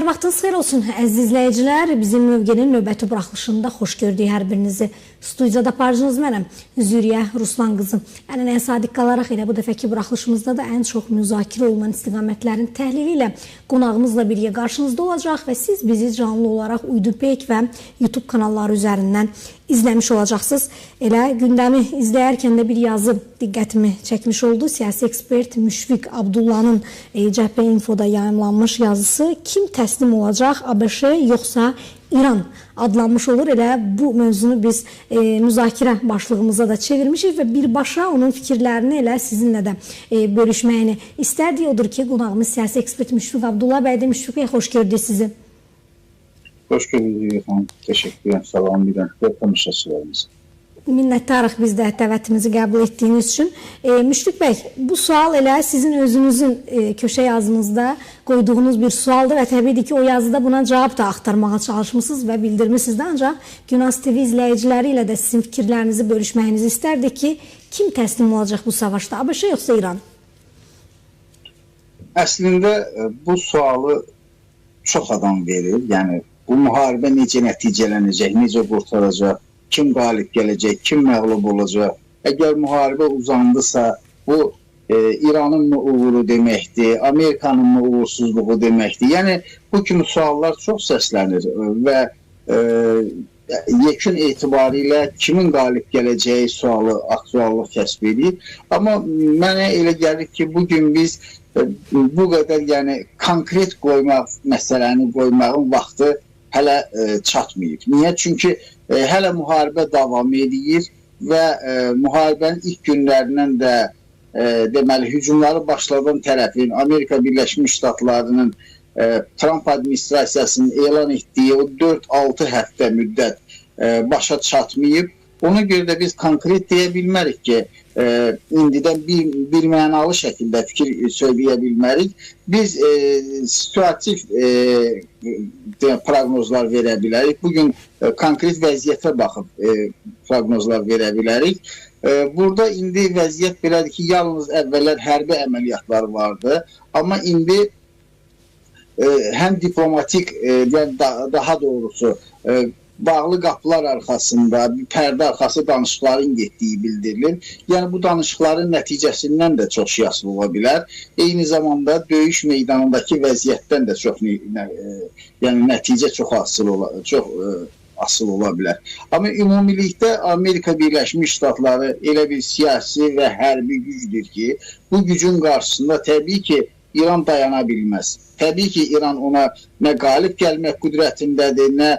Hər vaxtınız xeyir olsun, əziz izləyicilər. Bizim mövqenin növbəti buraxılışında xoş gördük hər birinizi. Studiyada aparıcınız mənəm, Züriyə Ruslan qızı. Ənənəyə sadiq qalaraq elə bu dəfəki buraxılışımızda da ən çox müzakirə olunan istiqamətlərin təhlili ilə qonağımızla birgə qarşınızda olacaq və siz bizi canlı olaraq Uydupek və YouTube kanalları üzərindən izləmiş olacaqsınız. Elə gündəmi izləyərkən də bir yazı diqqətimi çəkmiş oldu. Siyasi ekspert Müşfiq Abdullah'ın Cəbhə Info'da yayımlanmış yazısı kim təslim olacaq, ABŞ yoxsa İran adlanmış olur. Elə bu mövzunu biz müzakirə başlığımıza da çevirmişik və birbaşa onun fikirlərini elə sizinlə də bölüşməyini istərdik. Odur ki, qonağımız siyasi ekspert Müşfiq Abdullah bəydir. Müşfiq bəy, xoş gördük sizi. Hoş gördük efendim. Teşekkür ederim. Salam bir de konuşacağız. Minnəttarıq biz də dəvətimizi qəbul etdiyiniz üçün. Müşfiq bəy, bu sual elə sizin özünüzün köşə yazınızda qoyduğunuz bir sualdır və təbii ki, o yazıda buna cavab da axtarmağa çalışmışsınız və bildirmişsiniz də, ancaq Günas TV izləyiciləri ilə də sizin fikirlərinizi bölüşməyinizi istərdik ki, kim təslim olacaq bu savaşda, ABŞ yoxsa İran? Əslində bu sualı çox adam verir. Yəni bu müharibə necə nəticələnəcək, necə qurtaracaq, kim qalib gələcək, kim məğlub olacaq? Əgər müharibə uzandısa, bu İranın mı uğuru deməkdir, Amerikanın mı uğursuzluğu deməkdir? Yəni bu kimi suallar çox səslənir və yekun etibarilə kimin qalib gələcəyi sualı aktuallıq kəsb edir. Amma mənə elə gəlir ki, bugün biz bu qədər konkret qoymaq, məsələni qoymağın vaxtı hələ çatmayıb. Niyə? Çünki hələ müharibə davam edir və müharibənin ilk günlərindən də deməli, hücumları başladan tərəfin Amerika Birləşmiş Ştatlarının Trump administrasiyasının elan etdiyi o 4-6 həftə müddət başa çatmayıb. Ona görə də biz konkret deyə bilmərik ki, indidən bir mənalı şəkildə fikir söyləyə bilmərik. Biz situativ proqnozlar verə bilərik. Bugün konkret vəziyyətə baxıb proqnozlar verə bilərik. Burada indi vəziyyət belədir ki, yalnız əvvəllər hərbi əməliyyatlar vardı. Amma indi həm diplomatik, daha doğrusu bağlı qapılar arxasında, pərdə arxası danışıqların getdiyi bildirilir. Yəni bu danışıqların nəticəsindən də çox şey asılı ola bilər. Eyni zamanda döyüş meydanındakı vəziyyətdən də çox, yəni nəticə çox asılı ola bilər. Amma ümumilikdə Amerika Birləşmiş Ştatları elə bir siyasi və hərbi gücdür ki, bu gücün qarşısında təbii ki, İran dayana bilməz. Təbii ki, İran ona nə qalib gəlmək qüdrətindədir, nə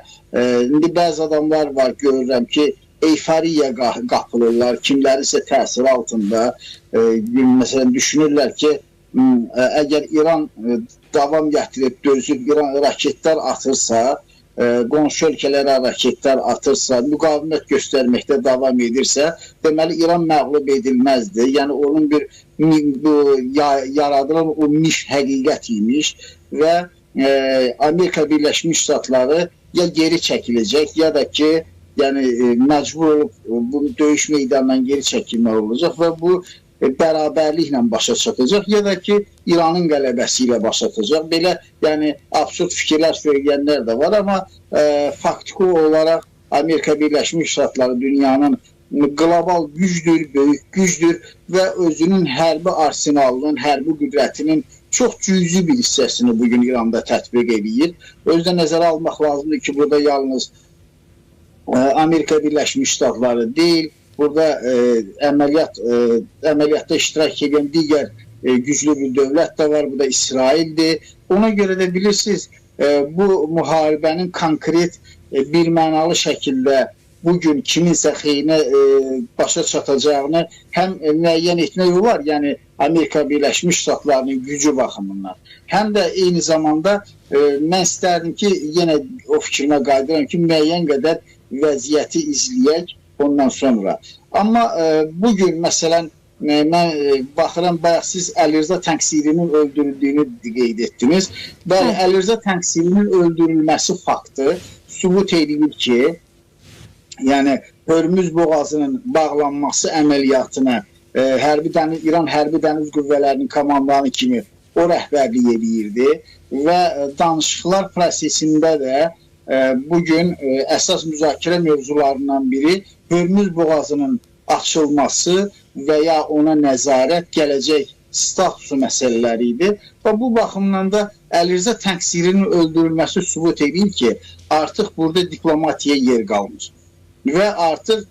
indi bəzi adamlar var, görürəm ki, eyfariya qapılırlar, kimlərisə təsir altında. Məsələn, düşünürlər ki, əgər İran davam gətirib, dözüb, İran raketlər atırsa, qonşu ölkələrə raketlər atırsa, müqavimət göstərməkdə davam edirsə, deməli, İran məğlub edilməzdir. Yəni, onun bir yaradılan o miş həqiqət imiş və Amerika Birləşmiş Ştatları ya geri çəkiləcək, ya da ki, məcbur olub bu döyüş meydanından geri çəkilmək olacaq və bu bərabərliklə başa çatacaq, ya da ki, İranın qələbəsi ilə başa çatacaq. Belə, absurd fikirlər söyləyənlər də var, amma faktiki olaraq Amerika Birləşmiş Ştatları dünyanın qlobal gücdür, böyük gücdür və özünün hərbi arsenalının, hərbi qüdrətinin çox cüzi bir hissəsini bugün İranda tətbiq edir. Özdə nəzərə almaq lazımdır ki, burada yalnız Amerika Birləşmiş Ştatları deyil, burada əməliyyatda iştirak edən digər güclü bir dövlət də var, bu da İsraildir. Ona görə də bilirsiniz, bu müharibənin konkret bir mənalı şəkildə bugün kiminsə xeyrinə başa çatacağını həm müəyyən etmək olar, yəni Amerika Birləşmiş Ştatlarının gücü baxımından. Həm də eyni zamanda mən istərdim ki, yenə o fikrimə qayıdıram ki, müəyyən qədər vəziyyəti izləyək ondan sonra. Amma bugün, məsələn, mən baxıram, bayaq siz Əlirza Təngsirinin öldürüldüyünü qeyd etdiniz. Bəli, Əlirza Təngsirinin öldürülməsi faktı sübut edir ki, yəni Hörmüz boğazının bağlanması əməliyyatına İran hərbi dəniz qüvvələrinin komandanı kimi o rəhbərlik edirdi və danışıqlar prosesində də bugün əsas müzakirə mövzularından biri Hörmüz boğazının açılması və ya ona nəzarət, gələcək statusu məsələləri idi. Və bu baxımdan da Əlirzə təqsirinin öldürülməsi sübut edir ki, artıq burada diplomatiya yer qalmır. Və artıq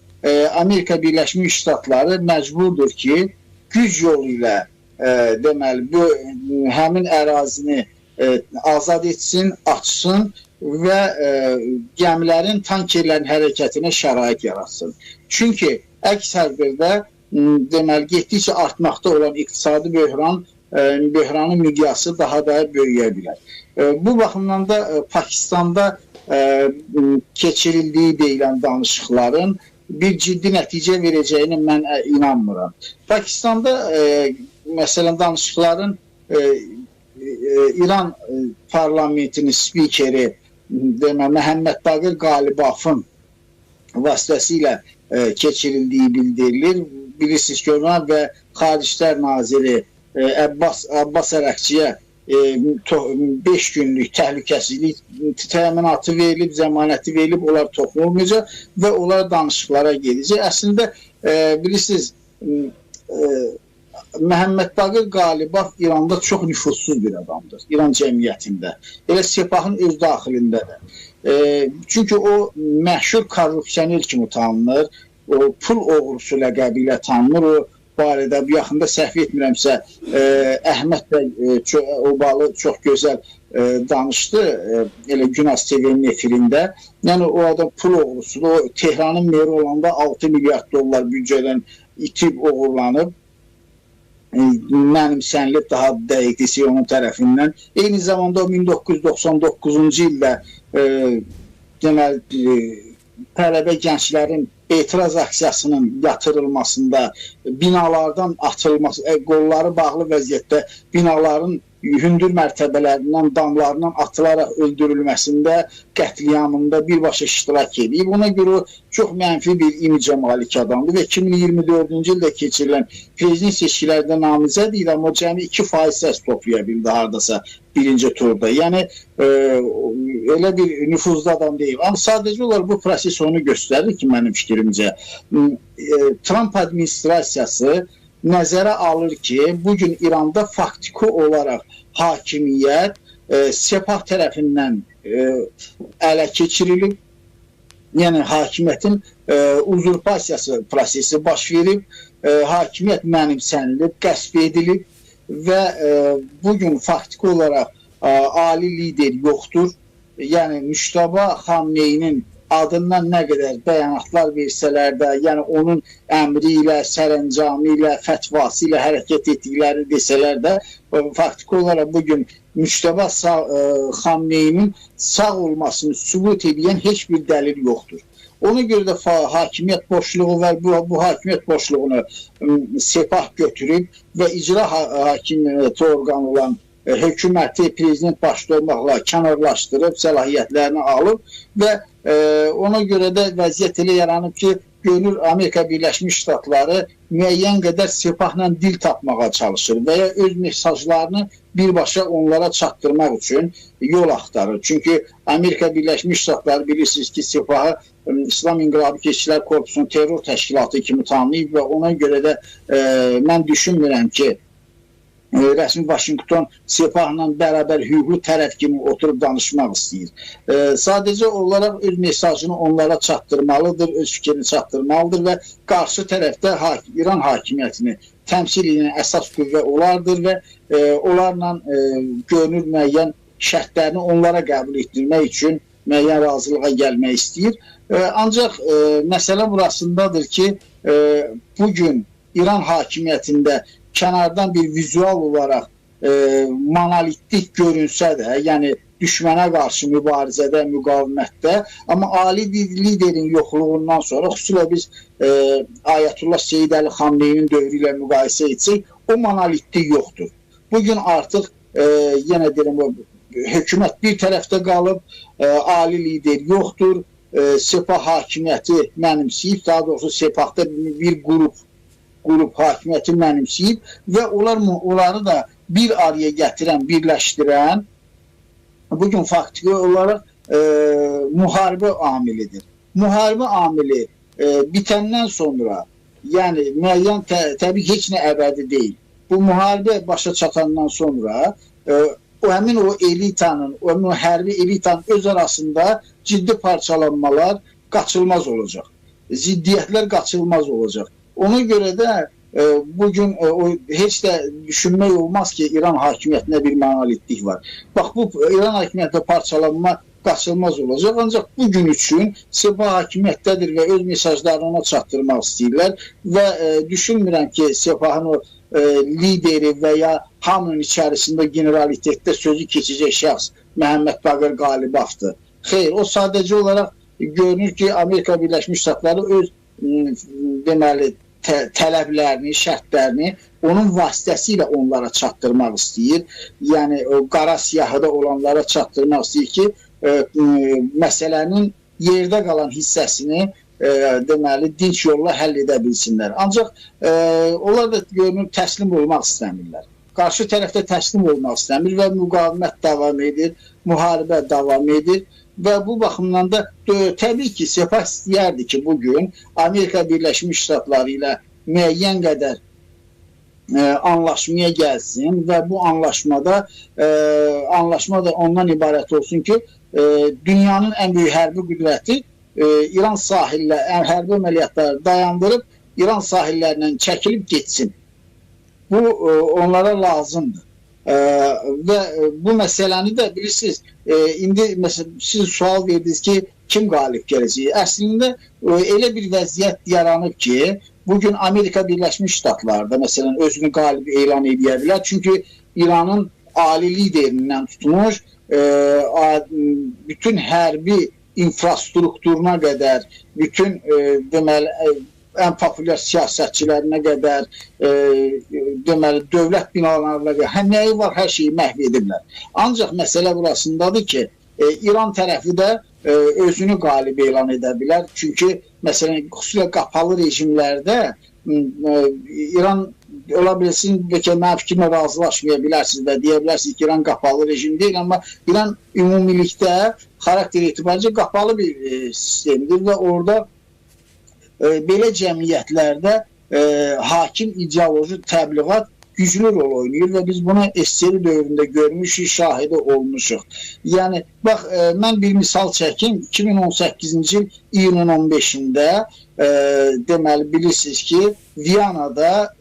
Amerika Birləşmiş Ştatları məcburdur ki, güc yolu ilə deməli, bu həmin ərazini azad etsin, açsın və gəmilərin, tankerlərin hərəkətinə şərait yaratsın. Çünki əks təqdirdə deməli, getdikcə artmaqda olan iqtisadi böhranın miqyası daha da böyüyə bilər. Bu baxımdan da Pakistanda keçirildiyi deyilən danışıqların bir ciddi nəticə verəcəyini mən inanmıram. Pakistanda məsələn danışıqların İran parlamentinin spikeri Məhəmməd Baqir Qalibafın vasitəsilə keçirildiyi bildirilir. Bilirsiniz ki, və Xariclər Naziri Abbas Ərəqçiyə 5 günlük təhlükəsizlik təminatı verilib, zəmanəti verilib, onlar toxunulmayacaq və onlar danışıqlara gedəcək. Əslində, bilirsiniz, Məhəmməd Baqir Qalibaf İranda çox nüfuzsuz bir adamdır, İran cəmiyyətində. Elə Sepahın öz daxilində də. Çünki o məşhur korrupsioner kimi tanınır, o pul oğrusu ləqəbi ilə tanınır. O barədə bu yaxında səhv etmirəmsə Əhməd bəy Obalı çox gözəl danışdı elə Günas TV-nin efirində. Yəni o adam pul oğrusudur. O Tehranın meri olanda 6 milyard dollar büdcədən itib oğurlanıb, mənimsənilib, daha dəqiqdisi onun tərəfindən. Eyni zamanda o 1999-cu ildə tələbə gənclərin etiraz aksiyasının yatırılmasında, binalardan atılması, qolları bağlı vəziyyətdə binaların hündür mərtəbələrindən, damlarından atılaraq öldürülməsində, qətliyamında birbaşa iştirak edib. Ona görə çox mənfi bir imicə malik adamdır və 2024-cü ildə keçirilən prezident seçkilərdə namizəd idi, amma o cəmi 2% səs toplaya bildi hardasa birinci turda. Yəni, elə bir nüfuzlu adam deyil. Amma sadəcə olaraq bu proses onu göstərir ki, mənim fikrimcə, Trump administrasiyası nəzərə alır ki, bugün İranda faktiki olaraq hakimiyyət Sepah tərəfindən ələ keçirilib, yəni hakimiyyətin uzurpasiyası prosesi baş verib, hakimiyyət mənimsənilib, qəsb edilib və bugün faktiki olaraq ali lider yoxdur. Yəni, Müştaba Xamneyinin adından nə qədər bəyanatlar versələr də, yəni onun əmri ilə, sərəncamı ilə, fətvası ilə hərəkət etdikləri desələr də, faktiki olaraq bugün Müştaba Xamneyinin sağ olmasını sübut edən heç bir dəlil yoxdur. Ona görə də hakimiyyət boşluğu və bu hakimiyyət boşluğunu Sepah götürüb və icra hakimiyyəti orqanı olan hökuməti prezident başda olmaqla kənarlaşdırıb, səlahiyyətlərini alıb və ona görə də vəziyyət elə yaranıb ki, görünür Amerika Birləşmiş Ştatları müəyyən qədər Sepahla dil tapmağa çalışır və ya öz mesajlarını birbaşa onlara çatdırmaq üçün yol axtarır. Çünki Amerika Birləşmiş Ştatları bilirsiniz ki, Sepahı İslam İnqilabı Keşikçilər Korpusunun terror təşkilatı kimi tanıyıb və ona görə də mən düşünmürəm ki, rəsmi Vaşinqton Sepahla bərabər hüquqlu tərəf kimi oturub danışmaq istəyir. Sadəcə olaraq öz mesajını onlara çatdırmalıdır, öz fikrini çatdırmalıdır və qarşı tərəfdə İran hakimiyyətini təmsil edən əsas qüvvə onlardır və onlarla görünür müəyyən şərtlərini onlara qəbul etdirmək üçün müəyyən razılığa gəlmək istəyir. Ancaq məsələ burasındadır ki, bugün İran hakimiyyətində kənardan bir vizual olaraq monolitlik görünsə də, yəni düşmənə qarşı mübarizədə, müqavimətdə, amma ali liderin yoxluğundan sonra, xüsusilə biz Ayətullah Seyid Əli Xamneyinin dövrü ilə müqayisə etsək, o monolitlik yoxdur. Bugün artıq, yenə deyirəm, hökumət bir tərəfdə qalıb, ali lider yoxdur, Sepah hakimiyyəti mənimsəyib, daha doğrusu Sepahda bir qrup hakimiyyəti mənimsəyib və onları da bir araya gətirən, birləşdirən bugün faktiki olaraq müharibə amilidir. Müharibə amili bitəndən sonra, yəni müəyyən təbii heç nə əbədi deyil. Bu müharibə başa çatandan sonra həmin o elitanın, o hərbi elitanın öz arasında ciddi parçalanmalar qaçılmaz olacaq. Ziddiyyətlər qaçılmaz olacaq. Ona görə də bugün heç də düşünmək olmaz ki, İran hakimiyyətində bir monolitlik var. Bax, bu İran hakimiyyətində parçalanma qaçılmaz olacaq. Ancaq bugün üçün Sepah hakimiyyətdədir və öz mesajlarını ona çatdırmaq istəyirlər və düşünmürəm ki, Sepahın o lideri və ya hamının içərisində generalitetdə sözü keçəcək şəxs Məhəmməd Baqir Qalibafdır. Xeyr, o sadəcə olaraq görünür ki, Amerika Birləşmiş Ştatları öz deməli tələblərini, şərtlərini onun vasitəsilə onlara çatdırmaq istəyir. Yəni, o qara siyahıda olanlara çatdırmaq istəyir ki, məsələnin yerdə qalan hissəsini deməli, dinç yolla həll edə bilsinlər. Ancaq onlar da görünür, təslim olmaq istəmirlər. Qarşı tərəfdə təslim olmaq istəmir və müqavimət davam edir, müharibə davam edir. Və bu baxımdan da təbii ki, Sepah istəyərdi ki, bugün Amerika Birləşmiş Ştatları ilə müəyyən qədər anlaşmaya gəlsin və bu anlaşma da ondan ibarət olsun ki, dünyanın ən böyük hərbi qüdrəti İran sahilləri, hərbi əməliyyatları dayandırıb, İran sahillərindən çəkilib getsin. Bu, onlara lazımdır. Və bu məsələni də bilirsiniz, indi siz sual verdiniz ki, kim qalib gələcək? Əslində, elə bir vəziyyət yaranıb ki, bugün Amerika Birləşmiş Ştatları da məsələn özünü qalib elan edə bilər. Çünki İranın ali liderindən tutmuş, bütün hərbi infrastrukturuna qədər, bütün deməli, ən populyar siyasətçilərinə qədər, deməli, dövlət binalarına qədər, nəyi var, hər şeyi məhv ediblər. Ancaq məsələ burasındadır ki, İran tərəfi də özünü qalib elan edə bilər. Çünki, məsələn, xüsusilə qapalı rejimlərdə İran, ola bilsin, bəlkə mənim fikrimlə razılaşmaya bilərsiniz və deyə bilərsiniz ki, İran qapalı rejim deyil, amma İran ümumilikdə xarakter etibarıca qapalı bir sistemdir və orada belə cəmiyyətlərdə hakim ideoloji təbliğat güclü rol oynayır və biz bunu SSR dövründə görmüşük, şahidi olmuşuq. Yəni, bax, mən bir misal çəkim, 2018-ci il iyunun 15-də deməli, bilirsiniz ki, Viyanada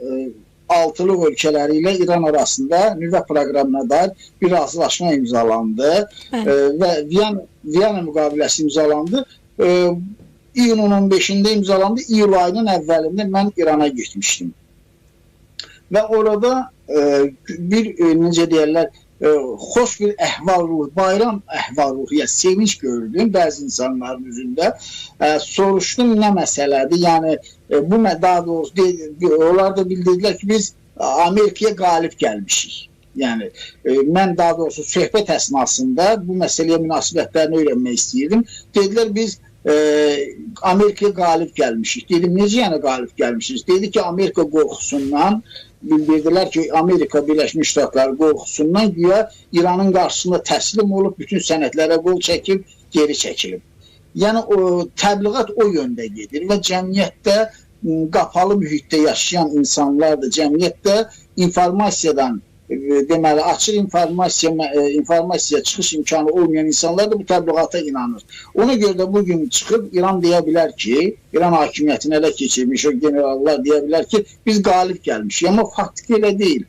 altılıq ölkələri ilə İran arasında nüvə proqramına dair bir razılaşma imzalandı və Viyana müqaviləsi imzalandı. İyunun 15-də imzalandı, iyul ayının əvvəlində mən İrana getmişdim. Və orada bir, necə deyərlər, xoş bir əhval-ruh, bayram əhval-ruhiyyət, sevinç gördüm bəzi insanların üzündə. Soruşdum, nə məsələdir? Yəni, bu daha doğrusu, onlar da bildirdilər ki, biz Amerikaya qalib gəlmişik. Yəni, mən daha doğrusu söhbət əsnasında bu məsələyə münasibətlərini öyrənmək istəyirdim. Dedilər, biz Amerikaya qalib gəlmişik. Dedim, necə yəni qalib gəlmişik? Dedi ki, Amerika qorxusundan, bildirdilər ki, Amerika Birləşmiş Ştatları qorxusundan güya İranın qarşısında təslim olub, bütün sənədlərə qol çəkib, geri çəkilib. Yəni, təbliğat o yöndə gedir və cəmiyyətdə, qapalı mühitdə yaşayan insanlar da cəmiyyətdə informasiyadan, deməli, açıq informasiya çıxış imkanı olmayan insanlar da bu təbliğata inanır. Ona görə də bugün çıxıb İran deyə bilər ki, İran hakimiyyətini ələ keçirmiş o generallar deyə bilər ki, biz qalib gəlmişik. Amma faktiki elə deyil.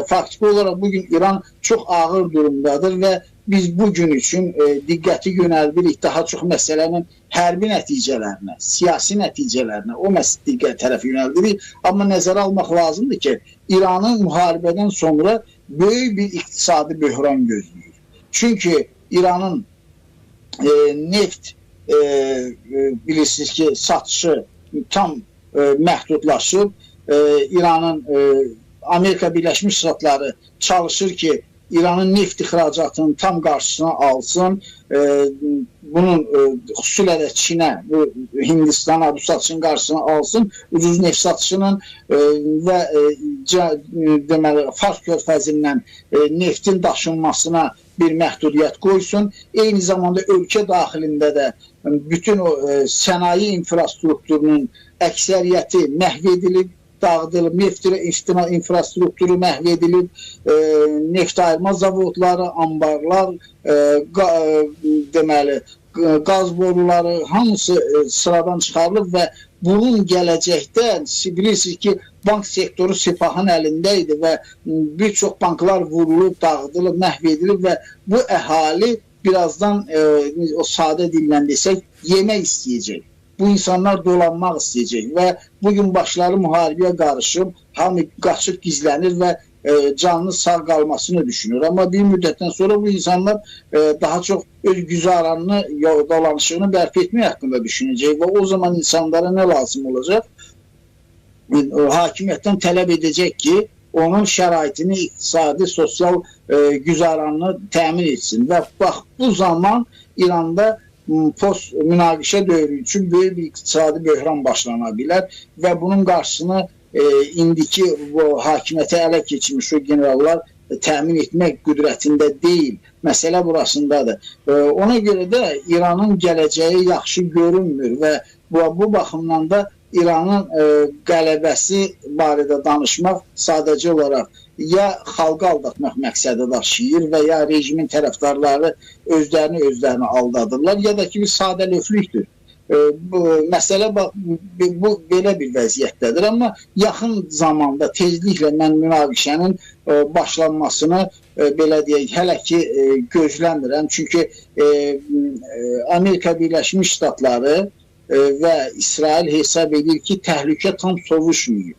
Faktiki olaraq bugün İran çox ağır durumdadır və biz bugün üçün diqqəti yönəldirik daha çox məsələnin hərbi nəticələrinə, siyasi nəticələrinə, o diqqət tərəfi yönəldirik. Amma nəzərə almaq lazımdır ki, İranın müharibədən sonra böyük bir iqtisadi böhran gözləyir. Çünki İranın neft, bilirsiniz ki, satışı tam məhdudlaşıb. İranın, Amerika Birləşmiş Ştatları çalışır ki, İranın neft ixracatının tam qarşısına alsın, bunun xüsusilə də Çinə, Hindistana bu satışın qarşısına alsın, ucuz neft satışının və deməli, Fars körfəzindən neftin daşınmasına bir məhdudiyyət qoysun. Eyni zamanda ölkə daxilində də bütün o sənaye infrastrukturunun əksəriyyəti məhv edilib, dağıdılıb, neft infrastrukturu məhv edilib, neft ayırma zavodları, ambarlar, deməli, qaz boruları hamısı sıradan çıxarılıb və bunun gələcəkdə bilirsiniz ki, bank sektoru sepahın əlində idi və bir çox banklar vurulub, dağıdılıb, məhv edilib və bu əhali birazdan o sadə dillə desək, yemək istəyəcək. Bu insanlar dolanmaq istəyəcək və bugün başları müharibəyə qarışıb, hamı qaçıb gizlənir və canlı sağ qalmasını düşünür. Amma bir müddətdən sonra bu insanlar daha çox öz güzaranını, dolanışığını bərpa etmək haqqında düşünəcək və o zaman insanlara nə lazım olacaq? Hakimiyyətdən tələb edəcək ki, onun şəraitini, iqtisadi, sosial güzaranını təmin etsin və bax, bu zaman İranda post-münaqişə dövrü üçün böyük bir iqtisadi böhran başlana bilər və bunun qarşısını indiki hakimiyyətə ələ keçmiş o generallar təmin etmək qüdrətində deyil. Məsələ burasındadır. Ona görə də İranın gələcəyi yaxşı görünmür və bu baxımdan da İranın qələbəsi barədə danışmaq sadəcə olaraq ya xalqı aldatmaq məqsədi daşıyır və ya rejimin tərəfdarları özlərini aldadırlar, ya da ki bir sadəlöflükdür. Məsələ bu belə bir vəziyyətdədir, amma yaxın zamanda tezliklə mən münaqişənin başlanmasını belə deyək, hələ ki gözləmirəm. Çünki Amerika Birləşmiş Ştatları və İsrail hesab edir ki, təhlükə tam sovuşmayıb.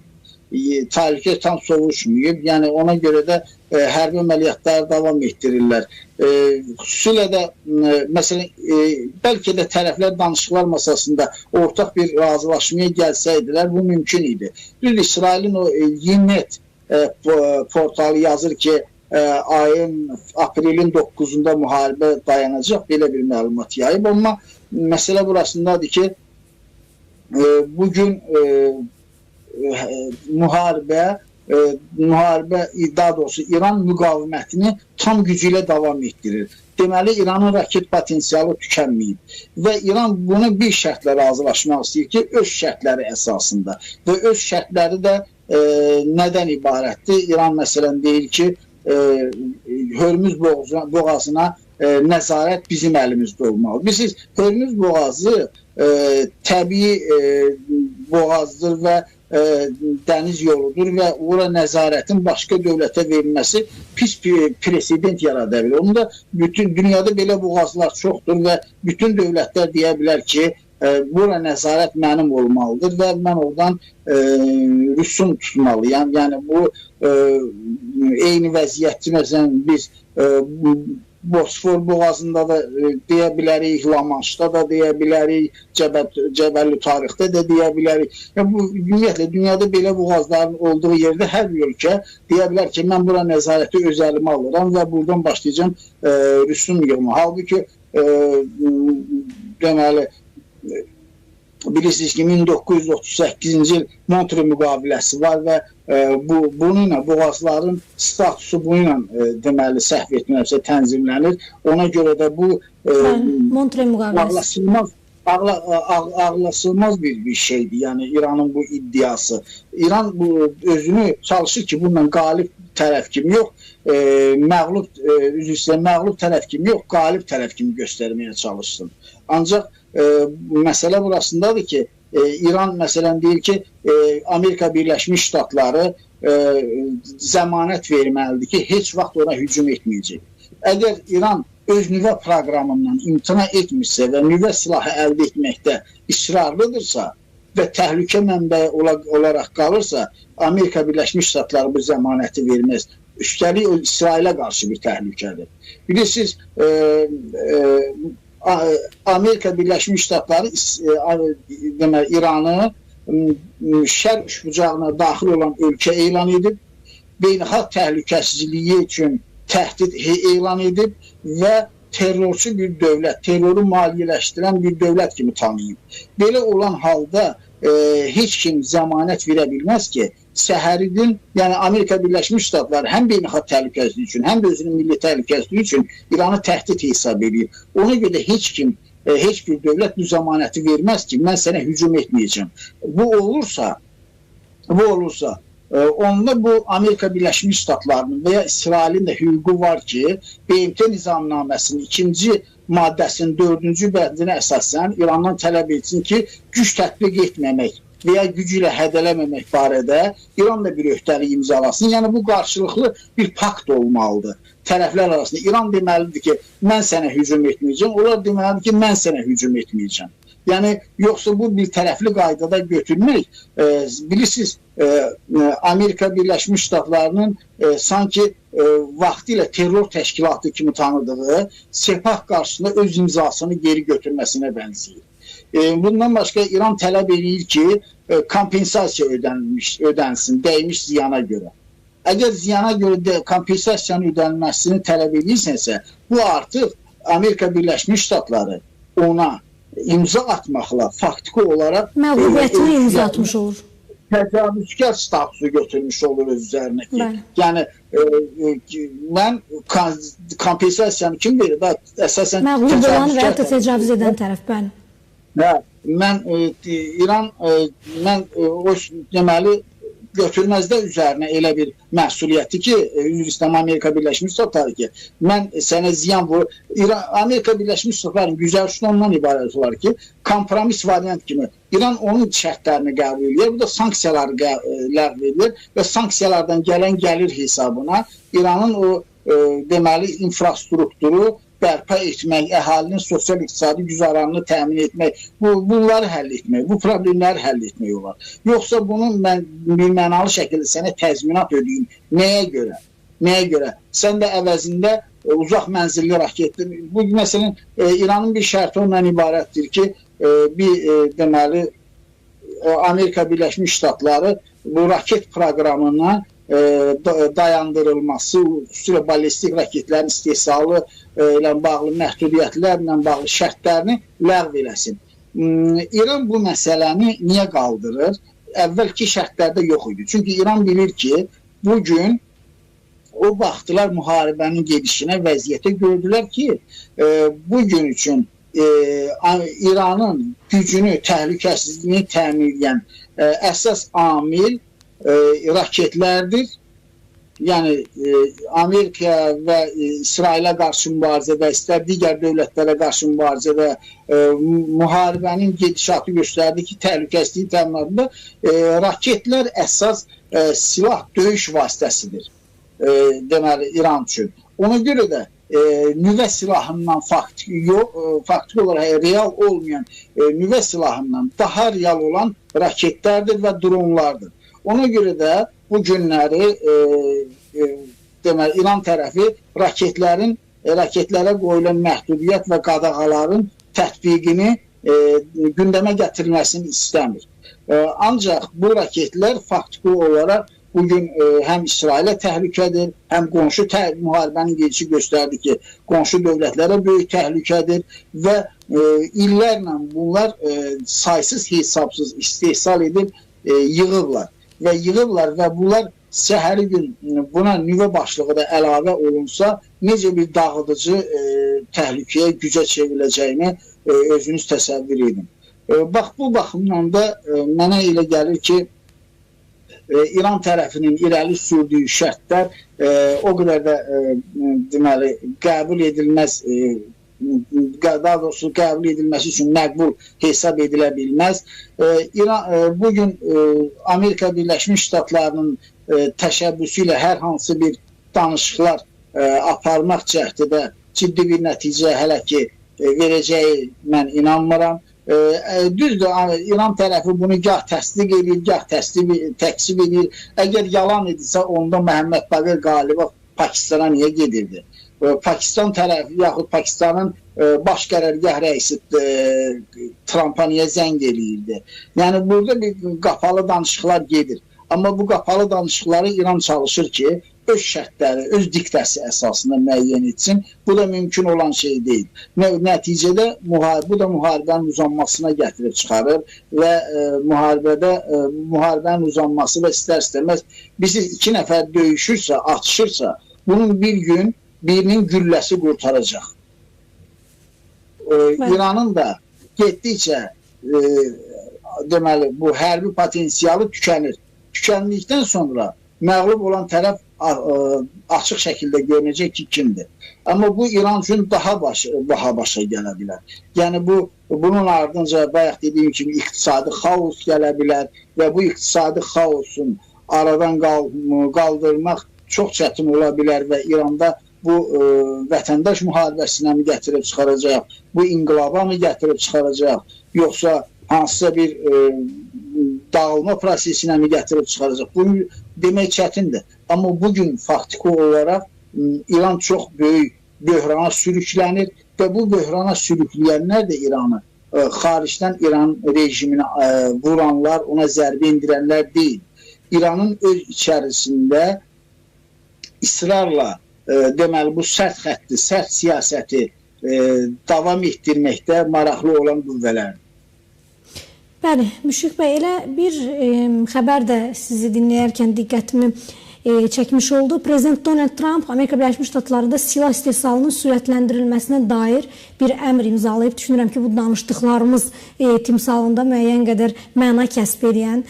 Yəni ona görə də hərbi əməliyyatları davam etdirirlər. Xüsusilə də, məsələn, bəlkə də tərəflər danışıqlar masasında ortaq bir razılaşmaya gəlsəydilər, bu mümkün idi. Düzdür, İsrailin o Ynet portalı yazır ki, aprelin 9-unda müharibə dayanacaq, belə bir məlumat yayıb. Amma məsələ burasındadır ki, bugün müharibə, daha doğrusu İran müqavimətini tam gücü ilə davam etdirir. Deməli, İranın raket potensialı tükənməyib və İran bunu bir şərtlə razılaşmaq istəyir ki, öz şərtləri əsasında və öz şərtləri də nədən ibarətdir? İran məsələn deyir ki, Hörmüz boğazına nəzarət bizim əlimizdə olmalı. Bilirsiniz, Hörmüz boğazı təbii boğazdır və dəniz yoludur və ora nəzarətin başqa dövlətə verilməsi pis president yarada bilir. Onu da bütün dünyada belə boğazlar çoxdur və bütün dövlətlər deyə bilər ki, bura nəzarət mənim olmalıdır və mən oradan rüsum tutmalıyam. Yəni bu eyni vəziyyətdir. Məsələn, biz Bosfor boğazında da deyə bilərik, Lamanşda da deyə bilərik, Cəbəlli tarixdə də deyə bilərik. Ümumiyyətlə, dünyada belə boğazların olduğu yerdə hər bir ölkə deyə bilər ki, mən bura nəzarəti öz əlimə alıram və buradan başlayacağım rüsum yığma. Halbuki, deməli, bilirsiniz ki, 1938-ci il Montre müqaviləsi var və bununla boğazların statusu bununla deməli səhv etmirəmsə tənzimlənir. Ona görə də bu ağlasılmaz bir şeydir. Yəni İranın bu iddiası. İran özünü çalışır ki, bununla qalib tərəf kimi yox, məğlub tərəf kimi yox, qalib tərəf kimi göstərməyə çalışsın. Ancaq məsələ burasındadır ki, İran məsələn deyir ki, Amerika Birləşmiş Ştatları zəmanət verməlidir ki, heç vaxt ona hücum etməyəcək. Əgər İran öz nüvə proqramından imtina etmirsə və nüvə silahı əldə etməkdə israrlıdırsa və təhlükə mənbəyi olaraq qalırsa, Amerika Birləşmiş Ştatları bu zəmanəti verməz. Üstəlik o İsrailə qarşı bir təhlükədir. Bilirsiniz, Amerika Birləşmiş Ştatları İranı şər üçbucağına daxil olan ölkə elan edib, beynəlxalq təhlükəsizliyi üçün təhdid elan edib və terrorçu bir dövlət, terroru maliyyələşdirən bir dövlət kimi tanıyıb. Belə olan halda heç kim zəmanət verə bilməz ki, səhəri gün, yəni Amerika Birləşmiş Ştatları həm beynəlxalq təhlükəsizlik üçün, həm də özünün milli təhlükəsizlik üçün İranı təhdid hesab edir. Ona görə heç kim, heç bir dövlət bu zəmanəti verməz ki, mən sənə hücum etməyəcəm. Bu olursa, onda bu Amerika Birləşmiş Ştatlarının və ya İsrailin də hüququ var ki, BMT nizamnaməsinin 2-ci maddəsinin 4-cü bəndinə əsasən İrandan tələb etsin ki, güc tətbiq etməmək və ya gücü ilə hədələməmək barədə İran da bir öhdəlik imzalasın. Yəni bu qarşılıqlı bir pakt olmalıdır tərəflər arasında. İran deməlidir ki, mən sənə hücum etməyəcəm, onlar deməlidir ki, mən sənə hücum etməyəcəm. Yəni, yoxsa bu bir tərəfli qaydada götürmək, bilirsiniz, Amerika Birləşmiş Ştatlarının sanki vaxtilə terror təşkilatı kimi tanıdığı Sepah qarşısında öz imzasını geri götürməsinə bənzəyir. Bundan başqa İran tələb edir ki, kompensasiya ödənsin, dəymiş ziyana görə. Əgər ziyana görə kompensasiyanın ödənilməsini tələb edirsənsə, bu artıq Amerika Birləşmiş Ştatları ona imza atmaqla faktiki olaraq məğlubiyyətini imza atmış olur. Təcavüzkar statusu götürmüş olur öz üzərinə ki. Yəni, mən kompensasiyanı kim verir? Əsasən məğlub olan və ya da təcavüz edən tərəf, bəli. Mən o deməli götürməzdə üzərinə elə bir məsuliyyəti ki, üzr istəyirəm Amerika Birləşmiş Ştatları ki, mən sənə ziyan vurur. Amerika Birləşmiş Ştatlarının güzərşi ondan ibarət olar ki, kompromis variant kimi İran onun şərtlərini qəbul edir, bu da sanksiyaları ləğv edilir və sanksiyalardan gələn gəlir hesabına İranın o deməli infrastrukturu bərpa etmək, əhalinin sosial-iqtisadi güzaranını təmin etmək, bunları həll etmək, bu problemləri həll etmək olar. Yoxsa bunu mən bir mənalı şəkildə sənə təzminat ödəyim. Nəyə görə? Nəyə görə? Sən də əvəzində uzaq mənzilli raketdir. Bu, məsələn, İranın bir şərti ondan ibarətdir ki, deməli, Amerika Birləşmiş Ştatları bu raket proqramına dayandırılması, xüsusilə ballistik raketlərin istehsalı ilə bağlı məhdudiyyətlərlə bağlı şərtlərini ləğv eləsin. İran bu məsələni niyə qaldırır? Əvvəlki şərtlərdə yox idi. Çünki İran bilir ki, bugün o vaxtlar müharibənin gedişinə vəziyyətə gördülər ki, bugün üçün İranın gücünü, təhlükəsizliyini təmin edən əsas amil raketlərdir. Yəni Amerika və İsrailə qarşı mübarizədə, istər digər dövlətlərə qarşı mübarizədə müharibənin gedişatı göstərdi ki, təhlükəsizlik təminatında raketlər əsas silah döyüş vasitəsidir. Deməli, İran üçün. Ona görə də nüvə silahından faktiki olaraq real olmayan nüvə silahından daha real olan raketlərdir və dronlardır. Ona görə də bu günləri deməli İran tərəfi raketlərə qoyulan məhdudiyyət və qadağaların tətbiqini gündəmə gətirilməsini istəmir. Ancaq bu raketlər faktiki olaraq bugün həm İsrailə təhlükədir, həm qonşu müharibənin gedişi göstərdi ki, qonşu dövlətlərə böyük təhlükədir və illərlə bunlar saysız hesabsız istehsal edib yığıblar və bunlar səhəri gün buna nüvə başlığı da əlavə olunsa, necə bir dağıdıcı təhlükəyə, gücə çevriləcəyini özünüz təsəvvür edin. Bax, bu baxımdan da mənə elə gəlir ki, İran tərəfinin irəli sürdüyü şərtlər o qədər də deməli, qəbul edilməz, daha doğrusu qəbul edilməsi üçün məqbul hesab edilə bilməz. Bugün Amerika Birləşmiş Ştatlarının təşəbbüsü ilə hər hansı bir danışıqlar aparmaq cəhdidə ciddi bir nəticə hələ ki verəcəyi mən inanmıram. Düzdür, İran tərəfi bunu gah təsdiq edir, gah təksib edir. Əgər yalan edirsə, onda Məhəmməd Baqir Qalibov Pakistana niyə gedirdi? Pakistan tərəfi, yaxud Pakistanın baş qərargah rəisi Trumpa niyə zəng eləyirdi? Yəni, burada bir qapalı danışıqlar gedir. Amma bu qapalı danışıqları İran çalışır ki, öz şərtləri, öz diktəsi əsasında müəyyən etsin. Bu da mümkün olan şey deyil. Nəticədə bu da müharibənin uzanmasına gətirib çıxarır və müharibənin uzanması və istər-istəməz iki nəfər döyüşürsə, atışırsa, bunun bir gün birinin gülləsi qurtaracaq. İranın da getdikcə deməli, bu hərbi potensialı tükənir. Tükəndikdən sonra məğlub olan tərəf açıq şəkildə görünəcək ki, kimdir. Amma bu İran üçün daha başa gələ bilər. Yəni, bunun ardınca bayaq dediyim kimi iqtisadi xaos gələ bilər və bu iqtisadi xaosun aradan qaldırmaq çox çətin ola bilər və İranda bu vətəndaş müharibəsinə mi gətirib çıxaracaq, bu inqilaba mı gətirib çıxaracaq, yoxsa hansısa bir dağılma prosesinə mi gətirib çıxaracaq? Bu demək çətindir. Amma bugün faktiki olaraq İran çox böyük böhrana sürüklənir və bu böhrana sürükləyənlər də İranı xaricdən İran rejimini vuranlar, ona zərbə indirənlər deyil. İranın öz içərisində israrla deməli bu sərt xətti, sərt siyasəti davam etdirməkdə maraqlı olan qüvvələrdir. Bəli, Müşfiq bəy, elə bir xəbər də sizi dinləyərkən diqqətimi çəkmiş oldu. Prezident Donald Trump Amerika Birləşmiş Ştatlarında silah istehsalının sürətləndirilməsinə dair bir əmr imzalayıb. Düşünürəm ki, bu danışdıqlarımız timsalında müəyyən qədər məna kəsb edən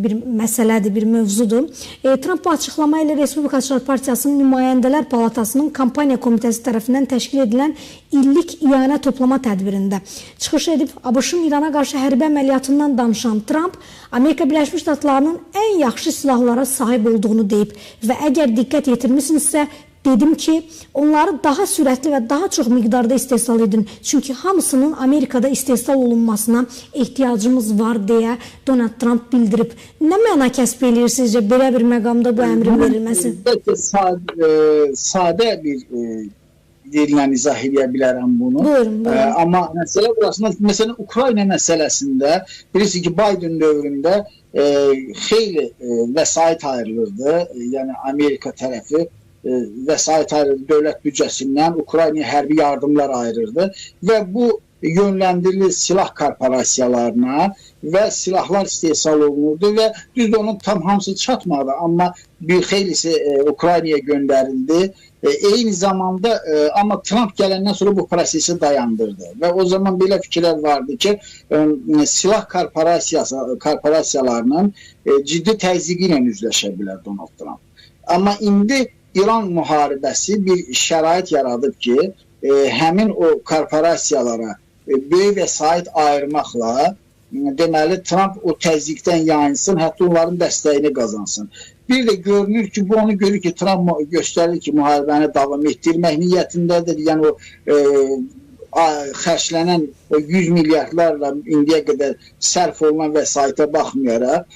bir məsələdir, bir mövzudur. Trump bu açıqlama ilə Respublikaçılar Partiyasının Nümayəndələr Palatasının kampaniya komitəsi tərəfindən təşkil edilən illik iyanə toplama tədbirində çıxış edib. ABŞ-ın İrana qarşı hərbi əməliyyatından danışan Trump, Amerika Birləşmiş Ştatlarının ən yaxşı silahlara sahib olduğunu deyib və əgər diqqət yetirmisinizsə, dedim ki, onları daha sürətli və daha çox miqdarda istehsal edin. Çünki hamısının Amerikada istehsal olunmasına ehtiyacımız var deyə Donald Trump bildirib. Nə məna kəsb edir sizcə belə bir məqamda bu əmrin verilməsi? Sadə bir yerlə izah edə bilərəm bunu. Buyurun. Amma məsələ burasında, məsələn, Ukrayna məsələsində bilirsiniz ki, Biden dövründə xeyli vəsait ayrılırdı. Yəni, Amerika tərəfi vəsait ayrıldı dövlət büdcəsindən, Ukraynaya hərbi yardımlar ayırırdı və bu yönləndirilir silah korporasiyalarına və silahlar istehsal olunurdu və düzdür, onun tam hamısı çatmadı, amma bir xeylisi Ukraynaya göndərildi. Eyni zamanda amma Trump gələndən sonra bu prosesi dayandırdı və o zaman belə fikirlər vardı ki, silah korporasiyalarının ciddi təzyiqi ilə üzləşə bilər Donald Trump. Amma indi İran müharibəsi bir şərait yaradıb ki, həmin o korporasiyalara böyük vəsait ayırmaqla deməli Trump o təzyiqdən yayınsın, hətta onların dəstəyini qazansın. Bir də görünür ki, bu onu görür ki, Trump göstərir ki, müharibəni davam etdirmək niyyətindədir. Yəni o xərclənən 100 milyardlarla indiyə qədər sərf olunan vəsaitə baxmayaraq,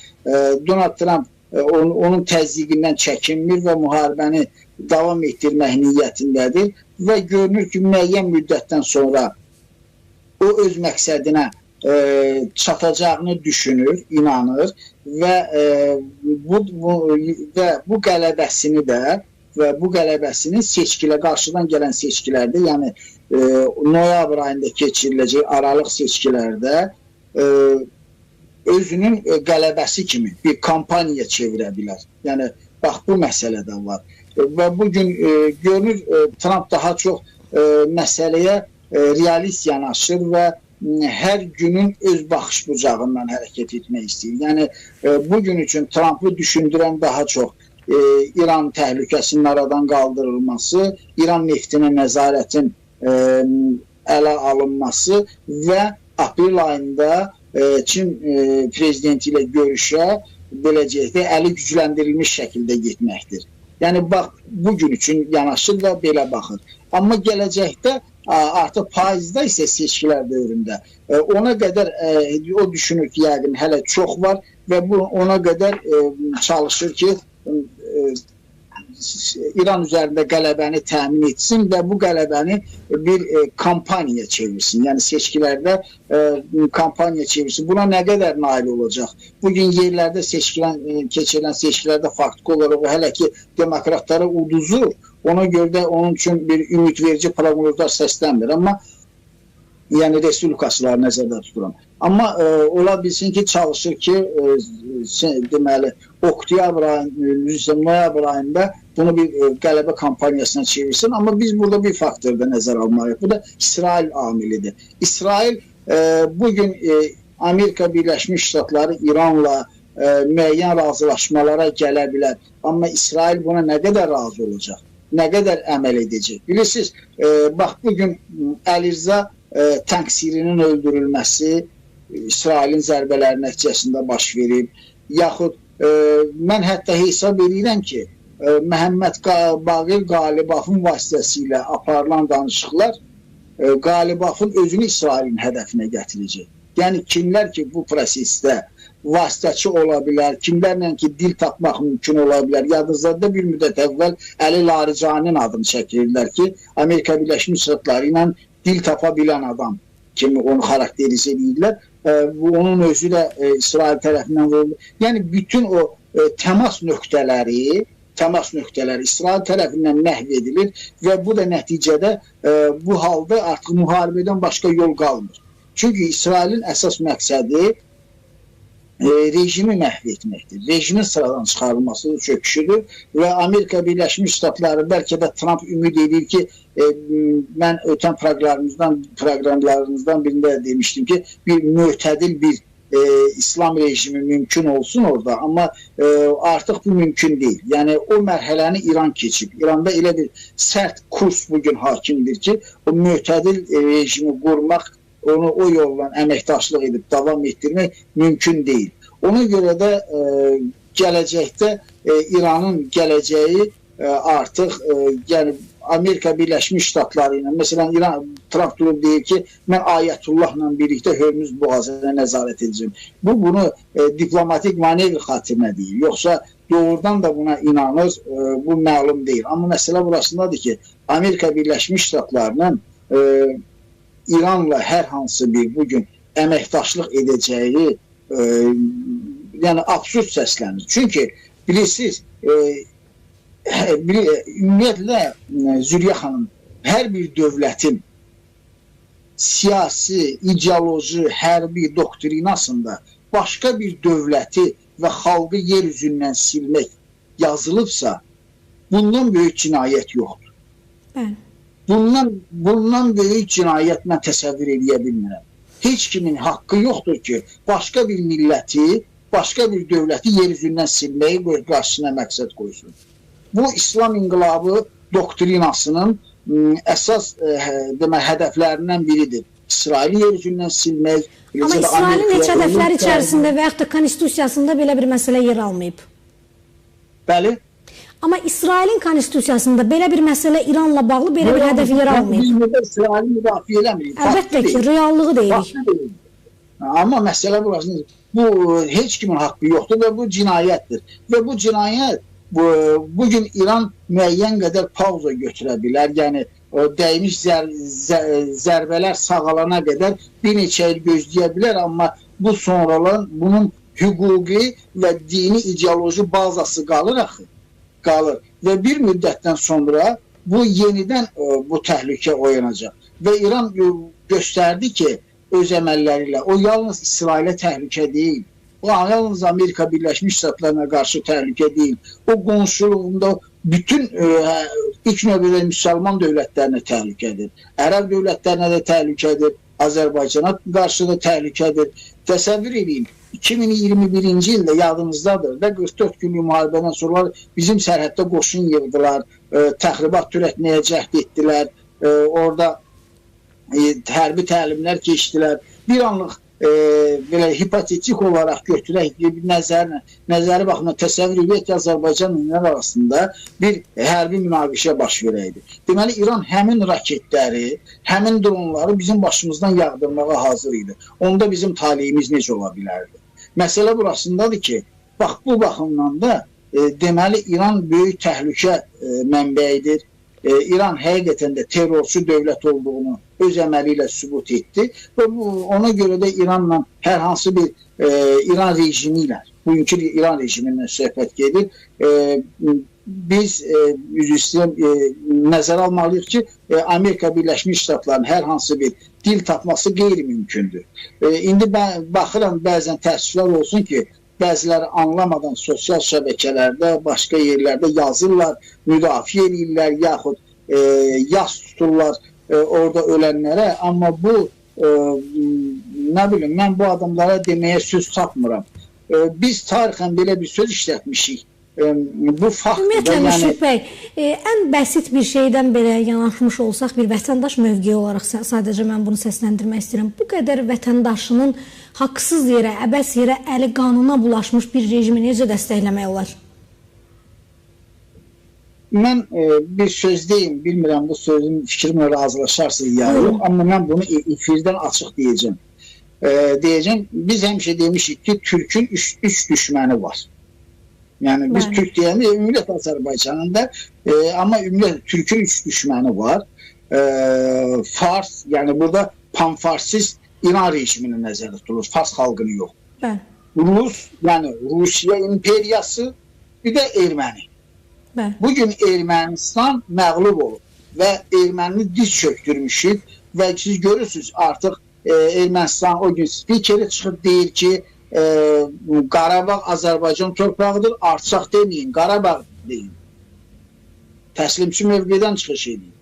Donald Trump onun təzyiqindən çəkinmir və müharibəni davam etdirmək niyyətindədir və görünür ki, müəyyən müddətdən sonra o öz məqsədinə çatacağını düşünür, inanır və bu qələbəsini də və bu qələbəsini seçkilə, qarşıdan gələn seçkilərdə, yəni noyabr ayında keçiriləcək aralıq seçkilərdə özünün qələbəsi kimi bir kampaniya çevirə bilər. Yəni, bax, bu məsələ də var. Və bugün görünür, Trump daha çox məsələyə realist yanaşır və hər günün öz baxış bucağından hərəkət etmək istəyir. Yəni, bugün üçün Trump'ı düşündürən daha çox İran təhlükəsinin aradan qaldırılması, İran neftinə nəzarətin ələ alınması və aprel ayında Çin prezidenti ilə görüşə beləcəkdə əli gücləndirilmiş şəkildə getməkdir. Yəni, bax, bugün üçün yanaşır və belə baxır. Amma gələcəkdə artıq paizdə isə seçkilər dövründə ona qədər o düşünür ki, yəqin hələ çox var və ona qədər çalışır ki, İran üzərində qələbəni təmin etsin və bu qələbəni bir kampaniyaya çevirsin. Yəni seçkilərdə kampaniya çevirsin. Buna nə qədər nail olacaq? Bugün yerlərdə keçirilən seçkilərdə faktiki olaraq hələ ki demokratlara uduzur. Ona görə də onun üçün bir ümidverici proqnozlar səslənmir. Amma yəni respublikaçıları nəzərdə tuturam. Amma ola bilsin ki, çalışır ki, deməli, oktyabr ayında, noyabr ayında bunu bir qələbə kampaniyasına çevirsin. Amma biz burada bir faktor da nəzər almalıyıq. Bu da İsrail amilidir. İsrail bugün Amerika Birləşmiş Ştatları İranla müəyyən razılaşmalara gələ bilər. Amma İsrail buna nə qədər razı olacaq? Nə qədər əməl edəcək? Bilirsiniz, bax, bugün Əlirza Tanksirinin öldürülməsi İsrailin zərbələri nəticəsində baş verib. Yaxud mən hətta hesab edirəm ki, Məhəmməd Baqir Qalibafın vasitəsilə aparılan danışıqlar Qalibafın özünü İsrailin hədəfinə gətirəcək. Yəni kimlər ki bu prosesdə vasitəçi ola bilər, kimlərlə ki dil tapmaq mümkün ola bilər. Yadınızda bir müddət əvvəl Əli Laricaninin adını çəkirdilər ki, Amerika Birləşmiş Ştatları ilə dil tapa bilən adam kimi onu xarakterizə edirlər. Onun özü də İsrail tərəfindən vuruldu. Yəni bütün o təmas nöqtələri İsrail tərəfindən məhv edilir və bu da nəticədə bu halda artıq müharibədən başqa yol qalmır. Çünki İsrailin əsas məqsədi rejimi məhv etməkdir. Rejimin sıradan çıxarılması çöküşüdür və Amerika Birləşmiş Ştatları bəlkə də Trump ümid edir ki, mən ötən proqramlarımızdan birində demişdim ki, bir mütədil bir İslam rejimi mümkün olsun orada, amma artıq bu mümkün deyil. Yəni o mərhələni İran keçib. İranda elə bir sərt kurs bugün hakimdir ki, o mütədil rejimi qurmaq, onu o yolla əməkdaşlıq edib davam etdirmək mümkün deyil. Ona görə də gələcəkdə İranın gələcəyi artıq yəni Amerika Birləşmiş Ştatları ilə, məsələn, Trump durub deyir ki, mən Ayətullahla birlikdə Hörmüz boğazına nəzarət edəcəm. Bunu diplomatik manevr xatirinə deyir. Yoxsa doğrudan da buna inanır, bu məlum deyil. Amma məsələ burasındadır ki, Amerika Birləşmiş Ştatlarının İranla hər hansı bir bugün əməkdaşlıq edəcəyi yəni absurd səslənir. Çünki bilirsiniz, ümumiyyətlə Züleyxa xanım, hər bir dövlətin siyasi, ideoloji, hərbi doktrinasında başqa bir dövləti və xalqı yer üzündən silmək yazılıbsa, bundan böyük cinayət yoxdur. Bundan böyük cinayət mən təsəvvür edə bilmirəm. Heç kimin haqqı yoxdur ki, başqa bir milləti, başqa bir dövləti yer üzündən silməyi qarşısına məqsəd qoysun. Bu İslam inqilabı doktrinasının əsas hədəflərindən biridir. İsraili yer üzündən silmək. Amma İsrailin heç hədəfləri içərisində və yaxud da konstitusiyasında belə bir məsələ yer almayıb. Bəli. Amma İsrailin konstitusiyasında belə bir məsələ İranla bağlı belə bir hədəf yer almayıb. Biz İsraili müdafiə eləmirik. Əlbəttə ki, reallığı deyirik. Amma məsələ burasında, bu heç kimin haqqı yoxdur və bu cinayətdir. Və bu cinayət, bugün İran müəyyən qədər pauza götürə bilər. Yəni, dəymiş zərbələr sağalana qədər bir neçə il gözləyə bilər. Amma bu sonradan bunun hüquqi və dini ideoloji bazası qalır axı. Qalır və bir müddətdən sonra bu yenidən bu təhlükə oyanacaq və İran göstərdi ki, öz əməlləri ilə o yalnız İsrailə təhlükə deyil, o yalnız Amerika Birləşmiş Ştatlarına qarşı təhlükə deyil, o qonşuluğunda bütün ilk növbədə müsəlman dövlətlərinə təhlükədir, ərəb dövlətlərinə də təhlükədir, Azərbaycana qarşı da təhlükədir. Təsəvvür edin, 2021-ci ildə yadınızdadır da 44 günlük müharibədən sonra bizim sərhəddə qoşun yığdılar, təxribat törətməyə cəhd etdilər, orada hərbi təlimlər keçdilər. Bir anlıq belə hipotetik olaraq götürək, nəzəri baxımdan təsəvvür edək ki, Azərbaycan dinlər arasında bir hərbi münaqişə baş verəydi. Deməli, İran həmin raketləri, həmin dronları bizim başımızdan yağdırmağa hazır idi. Onda bizim taleyimiz necə ola bilərdi? Məsələ burasındadır ki, bax bu baxımdan da deməli İran böyük təhlükə mənbəyidir. İran həqiqətən də terrorçu dövlət olduğunu öz əməli ilə sübut etdi və ona görə də İranla hər hansı bir İran rejimi ilə, bugünkü İran rejimindən söhbət gedir. Biz nəzərə almalıyıq ki, Amerika Birləşmiş Ştatlarının hər hansı bir dil tapması qeyri-mümkündür. İndi baxıram, bəzən təəssüflər olsun ki, bəziləri anlamadan sosial şəbəkələrdə, başqa yerlərdə yazırlar, müdafiə edirlər, yaxud yas tuturlar orada ölənlərə. Amma bu, nə bilim, mən bu adamlara deməyə söz tapmıram. Biz tarixən belə bir söz işlətmişik. Bu faktdır. Ümumiyyətlə, Müşfiq bəy, ən bəsit bir şeydən belə yanaşmış olsaq, bir vətəndaş mövqeyi olaraq sadəcə mən bunu səsləndirmək istəyirəm. Bu qədər vətəndaşının haqsız yerə, əbəs yerə əli qanuna bulaşmış bir rejimi necə dəstəkləmək olar? Mən bir söz deyim, bilmirəm bu sözün fikrimlə razılaşarsınız ya yox, amma mən bunu efirdən açıq deyəcəm. Biz həmişə demişik ki, Türkün üç düşməni var. Yəni biz Türk deyəndə ümumiyyət Azərbaycanında, amma ümumiyyət Türkün üç düşməni var. Fars, yəni burada panfarsist İran rejimini nəzərdə tutulur, Fars xalqını yox. Rus, yəni Rusiya imperiyası, bir də Erməni. Bugün Ermənistan məğlub olub və Ermənini diz çöktürmüşük və siz görürsünüz artıq Ermənistan o gün spikeri çıxıb deyir ki, Qarabağ Azərbaycan torpağıdır, Artsaq deməyin, Qarabağ deyin. Təslimçi mövqedən çıxış edin.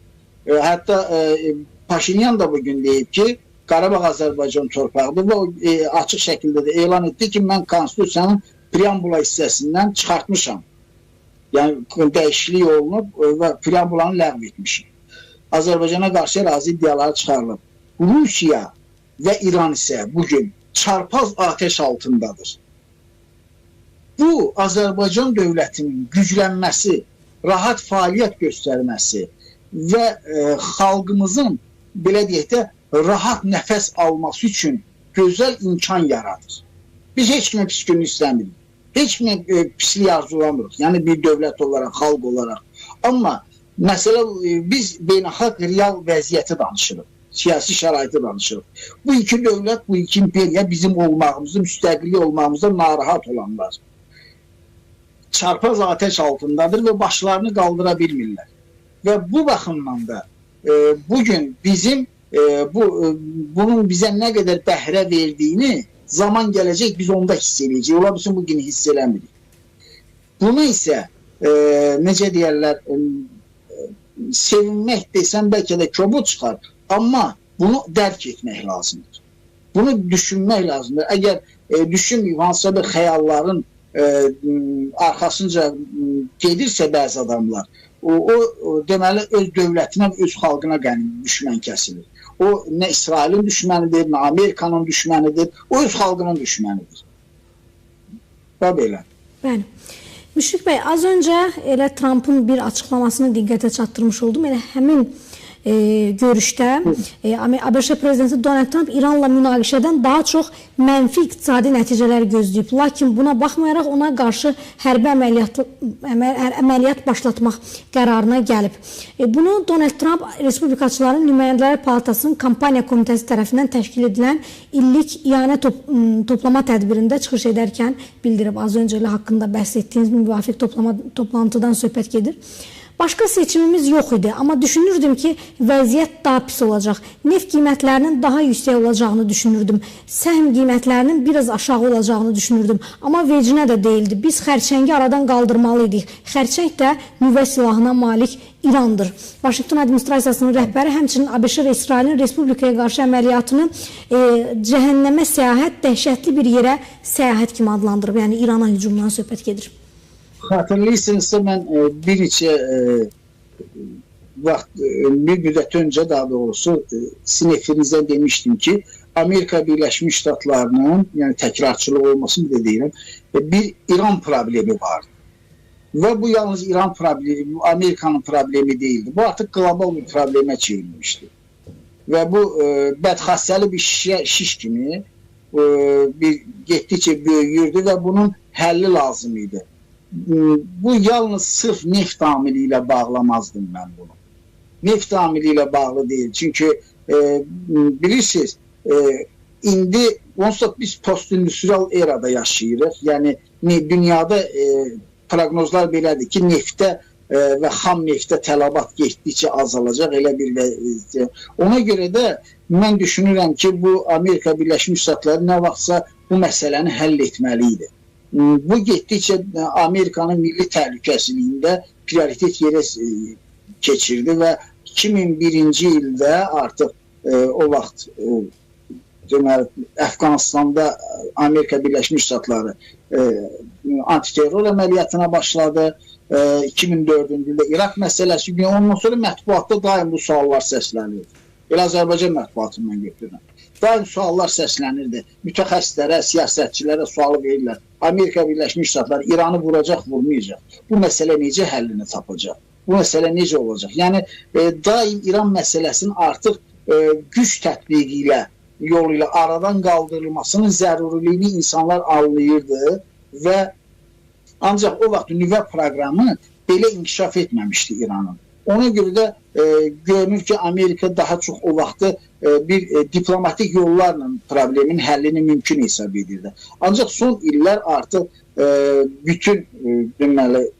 Hətta Paşinyan da bugün deyib ki, Qarabağ Azərbaycan torpağıdır və açıq şəkildə də elan etdi ki, mən konstitusiyanın preambula hissəsindən çıxartmışam. Yəni dəyişiklik olunub və preambulanı ləğv etmişik. Azərbaycana qarşı ərazi iddiaları çıxarılıb. Rusiya və İran isə bugün çarpaz ateş altındadır. Bu, Azərbaycan dövlətinin güclənməsi, rahat fəaliyyət göstərməsi və xalqımızın, belə deyək də, rahat nəfəs alması üçün gözəl imkan yaradır. Biz heç kimə pis günü istəmirik. Heç kimə pislik arzulamırıq. Yəni bir dövlət olaraq, xalq olaraq. Amma məsələ, biz beynəlxalq real vəziyyəti danışırıq. Siyasi şəraiti danışırıq. Bu iki dövlət, bu iki imperiya bizim olmağımızda, müstəqillik olmağımızda narahat olanlar. Çarpaz ateş altındadır və başlarını qaldıra bilmirlər. Və bu baxımdan da bugün bizim bunun bizə nə qədər bəhrə verdiyini zaman gələcək, biz onda hiss edəcək. Ola bilsin, bugün hiss eləmirik. Bunu isə, necə deyərlər, sevinmək desəm bəlkə də kobud çıxar. Amma bunu dərk etmək lazımdır. Bunu düşünmək lazımdır. Əgər düşünməyib, hansısa bir xəyalların arxasınca gedirsə bəzi adamlar, o deməli öz dövlətinə, öz xalqına düşmən kəsilir. O nə İsrailin düşmənidir, nə Amerikanın düşmənidir, o öz xalqının düşmənidir. Və belə. Bəli. Müşfiq bəy, az öncə elə Trump'ın bir açıqlamasını diqqətə çatdırmış oldum. Elə həmin görüşdə ABŞ prezidenti Donald Trump İranla münaqişədən daha çox mənfi iqtisadi nəticələr gözləyib. Lakin buna baxmayaraq ona qarşı hərbi əməliyyat başlatmaq qərarına gəlib. Bunu Donald Trump Respublikaçıların Nümayəndələr Palatasının kampaniya komitəsi tərəfindən təşkil edilən illik iyanə toplama tədbirində çıxış edərkən bildirib. Az öncə ilə haqqında bəhs etdiyiniz müvafiq toplantıdan söhbət gedir. Başqa seçimimiz yox idi, amma düşünürdüm ki, vəziyyət daha pis olacaq. Neft qiymətlərinin daha yüksək olacağını düşünürdüm. Səhm qiymətlərinin biraz aşağı olacağını düşünürdüm. Amma vecinə də deyildi. Biz xərçəngi aradan qaldırmalıydık. Xərçəng də nüvə silahına malik İrandır. Vaşinqton administrasiyasının rəhbəri həmçinin ABŞ və İsrailin Respublikaya qarşı əməliyyatını cəhənnəmə səyahət, dəhşətli bir yerə səyahət kimi adlandırıb. Yəni İrana hücumdan söhbət gedir. Xatırlayırsınızsa mən bir neçə vaxt, bir müddət öncə daha doğrusu sizin efirinizdə demişdim ki, Amerika Birləşmiş Ştatlarının, yəni təkrarçılıq olmasını da deyirəm, bir İran problemi vardı. Və bu yalnız İran problemi, Amerikanın problemi değildi. Bu artıq qlobal bir problemə çevrilmişdi. Və bu bədxassəli bir şiş kimi getdikcə böyüyürdü və bunun həlli lazım idi. bu yalnız sırf neft amili ilə bağlamazdım mən bunu. Neft amili ilə bağlı deyil. Çünki bilirsiniz, indi onsuz da biz postindüstriyal erada yaşayırıq. Yəni dünyada proqnozlar belədir ki, neftə və xam neftə tələbat getdikcə azalacaq elə bir vəziyyət. Ona görə də mən düşünürəm ki, bu Amerika Birləşmiş Ştatları nə vaxtsa bu məsələni həll etməli idi. Bu getdikcə Amerikanın milli təhlükəsizliyində prioritet yerə keçirdi və 2001-ci ildə artıq o vaxt Əfqanistanda Amerika Birləşmiş Ştatları antiterror əməliyyatına başladı. 2004-cü ildə İraq məsələsi günü, ondan sonra mətbuatda daim bu suallar səslənirdi. Elə Azərbaycan mətbuatından götürürəm. Daim suallar səslənirdi. Mütəxəssislərə, siyasətçilərə sualı verirlər. Amerika Birləşmiş Ştatları İranı vuracaq, vurmayacaq. Bu məsələ necə həllini tapacaq? Bu məsələ necə olacaq? Yəni, daim İran məsələsinin artıq güc tətbiqi ilə, yolu ilə aradan qaldırılmasının zəruriliyini insanlar anlayırdı və ancaq o vaxt nüvə proqramı belə inkişaf etməmişdi İranın. Ona görə də görünür ki, Amerika daha çox o vaxtı bir diplomatik yollarla problemin həllini mümkün hesab edirdi. Ancaq son illər artıq bütün deməli,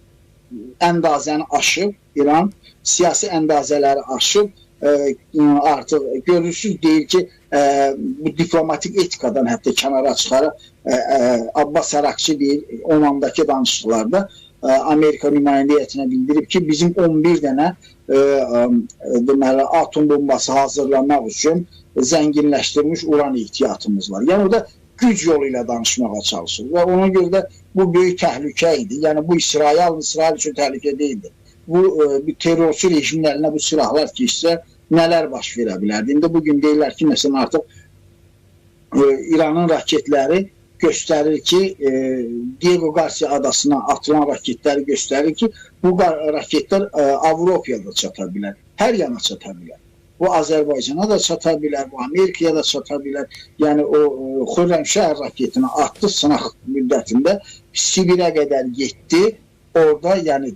əndazəni aşıb İran, siyasi əndazələri aşıb, artıq görürsünüz deyir ki, bu diplomatik etikadan hətta kənara çıxaraq Abbas Arakçı deyir, Omandakı danışıqlarda Amerika nümayəndə heyətinə bildirib ki, bizim 11 dənə deməli, atom bombası hazırlamaq üçün zənginləşdirilmiş uran ehtiyatımız var. Yəni orada güc yolu ilə danışmağa çalışır və ona görə də bu böyük təhlükə idi. Yəni bu İsrail üçün təhlükə deyildi. Bu terrorçu rejimin əlinə bu silahlar keçsə nələr baş verə bilərdi? İndi bugün deyirlər ki, məsələn artıq İranın raketləri göstərir ki, Diego Garcia adasına atılan raketləri göstərir ki, bu raketlər Avropaya da çata bilər, hər yana çata bilər. Bu Azərbaycana da çata bilər, bu Amerikaya da çata bilər. Yəni o Xürrəmşəhər raketini atdı sınaq müddətində, Sibirə qədər getdi, orada yəni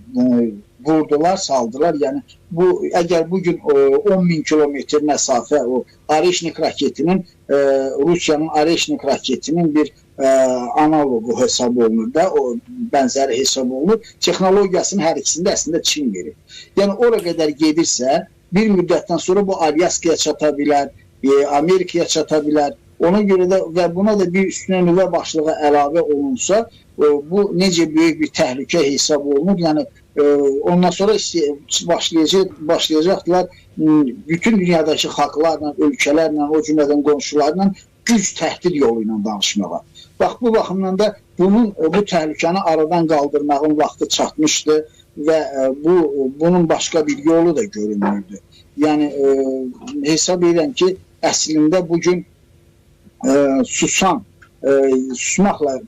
vurdular, saldılar. Yəni bu əgər bugün 10.000 kilometr məsafə o Areshnik raketinin, Rusiyanın Areshnik raketinin bir analogu hesab olunur da, o bənzəri hesab olunur. Texnologiyasının hər ikisində əslində Çin verir. Yəni ora qədər gedirsə, bir müddətdən sonra bu Alyaskaya çata bilər, Amerikaya çata bilər. Ona görə də və buna da bir üstünə nüvə başlığı əlavə olunsa, bu necə böyük bir təhlükə hesab olunur. Yəni ondan sonra başlayacaqlar bütün dünyadakı xalqlarla, ölkələrlə, o cümlədən qonşularla güc təhdid yolu ilə danışmağa. Bax, bu baxımdan da bu təhlükəni aradan qaldırmağın vaxtı çatmışdı və bunun başqa bir yolu da görünmürdü. Yəni, hesab edirəm ki, əslində bugün susmaqla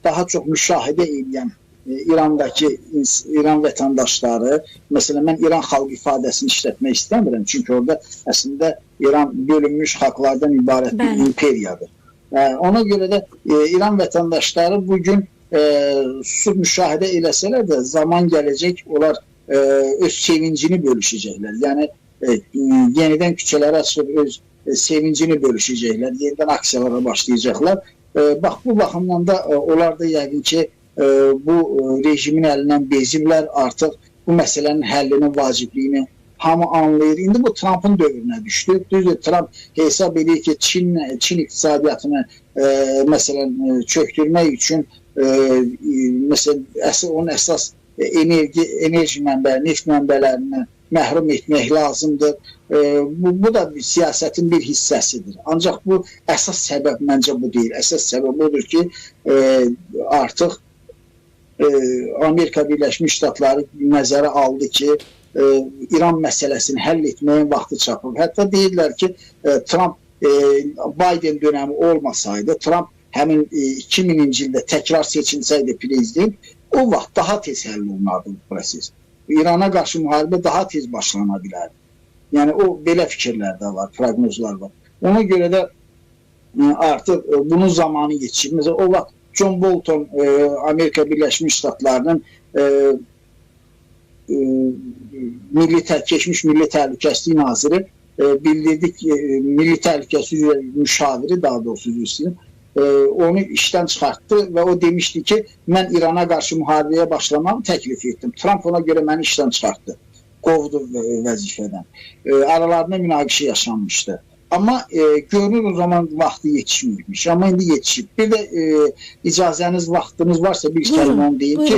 daha çox müşahidə edən İran vətəndaşları, məsələn, mən İran xalq ifadəsini işlətmək istəmirəm, çünki orada əslində İran bölünmüş xalqlardan ibarət bir imperiyadır. Ona görə də İran vətəndaşları bugün susub müşahidə eləsələr də zaman gələcək, onlar öz sevincini bölüşəcəklər. Yəni, yenidən küçələrə açıb öz sevincini bölüşəcəklər, yenidən aksiyalara başlayacaqlar. Bax, bu baxımdan da onlar da yəqin ki, bu rejimin əlindən beziblər, artıq bu məsələnin həllinin vacibliyini hamı anlayır. İndi bu Trump'ın dövrünə düşdü. Düzdür, Trump hesab edir ki, Çin iqtisadiyyatını məsələn çöktürmək üçün məsələn onun əsas enerji mənbələri, neft mənbələrindən məhrum etmək lazımdır. Bu da siyasətin bir hissəsidir. Ancaq bu əsas səbəb məncə bu deyil. Əsas səbəb odur ki, artıq Amerika Birləşmiş Ştatları nəzərə aldı ki, İran məsələsini həll etməyin vaxtı çapıb. Hətta deyirlər ki, Trump Biden dönəmi olmasaydı, Trump həmin 2000-ci ildə təkrar seçilsəydi prezident, o vaxt daha tez həll olunardı bu proses. İrana qarşı müharibə daha tez başlana bilərdi. Yəni, o belə fikirlər də var, proqnozlar var. Ona görə də artıq bunun zamanı yetişir. Məsələn, o vaxt John Bolton Amerika Birləşmiş Ştatlarının keçmiş Milli Təhlükəsizlik Naziri bildirdi ki, Milli Təhlükəsizlik Müşaviri daha doğrusu onu işdən çıxartdı və o demişdi ki, mən İrana qarşı müharibəyə başlamamı təklif etdim. Trump ona görə məni işdən çıxartdı, qovdu vəzifədən. Aralarında münaqişə yaşanmışdı. Amma görünür o zaman vaxtı yetişmirmiş. Amma indi yetişib. Bir də icazəniz, vaxtınız varsa bir kəlmə onu deyim ki,